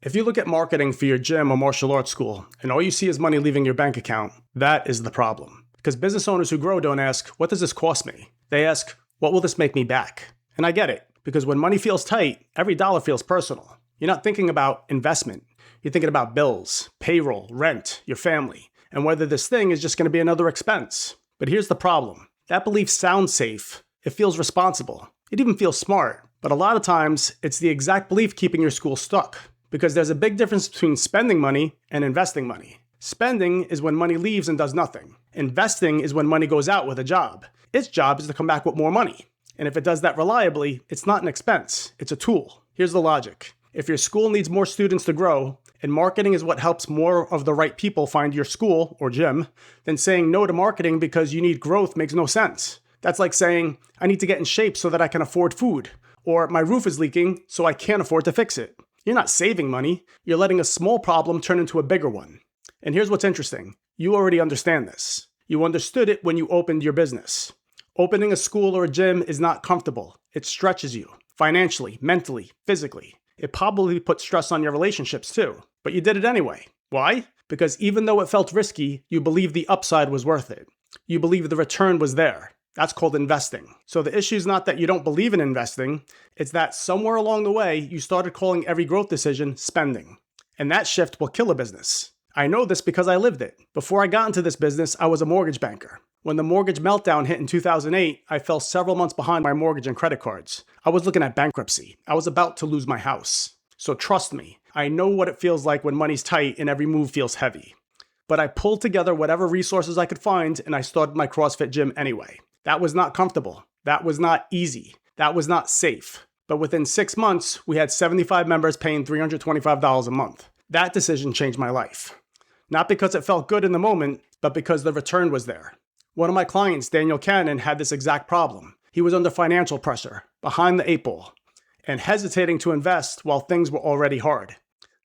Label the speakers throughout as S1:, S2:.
S1: If you look at marketing for your gym or martial arts school and all you see is money leaving your bank account, that is the problem. Because business owners who grow don't ask, what does this cost me? They ask, what will this make me back? And I get it, because when money feels tight, every dollar feels personal. You're not thinking about investment. You're thinking about bills, payroll, rent, your family, and whether this thing is just going to be another expense. But here's the problem. That belief sounds safe. It feels responsible. It even feels smart. But a lot of times, it's the exact belief keeping your school stuck. Because there's a big difference between spending money and investing money. Spending is when money leaves and does nothing. Investing is when money goes out with a job. Its job is to come back with more money. And if it does that reliably, it's not an expense, it's a tool. Here's the logic. If your school needs more students to grow, and marketing is what helps more of the right people find your school or gym, then saying no to marketing because you need growth makes no sense. That's like saying, I need to get in shape so that I can afford food. Or my roof is leaking, so I can't afford to fix it. You're not saving money, you're letting a small problem turn into a bigger one. And here's what's interesting. You already understand this. You understood it when you opened your business. Opening a school or a gym is not comfortable. It stretches you, financially, mentally, physically. It probably puts stress on your relationships too. But you did it anyway. Why? Because even though it felt risky, you believed the upside was worth it. You believed the return was there. That's called investing. So the issue is not that you don't believe in investing, it's that somewhere along the way, you started calling every growth decision spending. And that shift will kill a business. I know this because I lived it. Before I got into this business, I was a mortgage banker. When the mortgage meltdown hit in 2008, I fell several months behind my mortgage and credit cards. I was looking at bankruptcy. I was about to lose my house. So trust me, I know what it feels like when money's tight and every move feels heavy. But I pulled together whatever resources I could find and I started my CrossFit gym anyway. That was not comfortable. That was not easy. That was not safe. But within 6 months, we had 75 members paying $325 a month. That decision changed my life. Not because it felt good in the moment, but because the return was there. One of my clients, Daniel Cannon, had this exact problem. He was under financial pressure, behind the 8 ball, and hesitating to invest while things were already hard.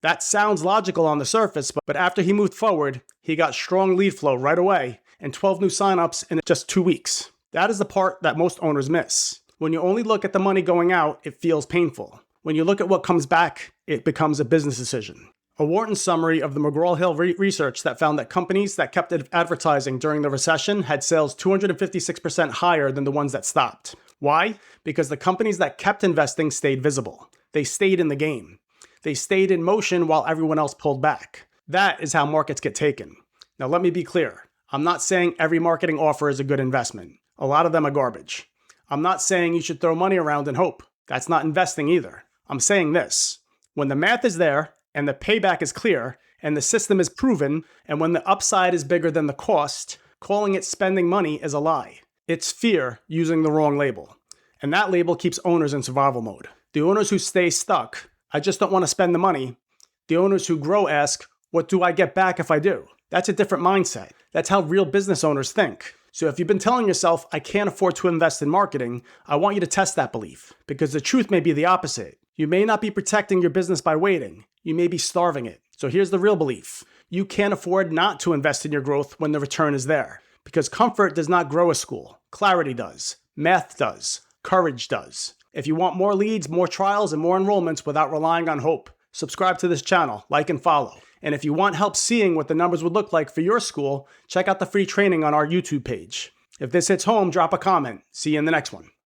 S1: That sounds logical on the surface, but after he moved forward, he got strong lead flow right away and 12 new signups in just 2 weeks. That is the part that most owners miss. When you only look at the money going out, it feels painful. When you look at what comes back, it becomes a business decision. A Wharton summary of the McGraw-Hill research that found that companies that kept advertising during the recession had sales 256% higher than the ones that stopped. Why? Because the companies that kept investing stayed visible. They stayed in the game. They stayed in motion while everyone else pulled back. That is how markets get taken. Now let me be clear. I'm not saying every marketing offer is a good investment. A lot of them are garbage. I'm not saying you should throw money around and hope. That's not investing either. I'm saying this. When the math is there, and the payback is clear, and the system is proven, and when the upside is bigger than the cost, calling it spending money is a lie. It's fear using the wrong label. And that label keeps owners in survival mode. The owners who stay stuck, I just don't want to spend the money. The owners who grow ask, what do I get back if I do? That's a different mindset. That's how real business owners think. So if you've been telling yourself, I can't afford to invest in marketing, I want you to test that belief. Because the truth may be the opposite. You may not be protecting your business by waiting. You may be starving it. So here's the real belief. You can't afford not to invest in your growth when the return is there. Because comfort does not grow a school. Clarity does. Math does. Courage does. If you want more leads, more trials, and more enrollments without relying on hope, subscribe to this channel, like and follow. And if you want help seeing what the numbers would look like for your school, check out the free training on our YouTube page. If this hits home, drop a comment. See you in the next one.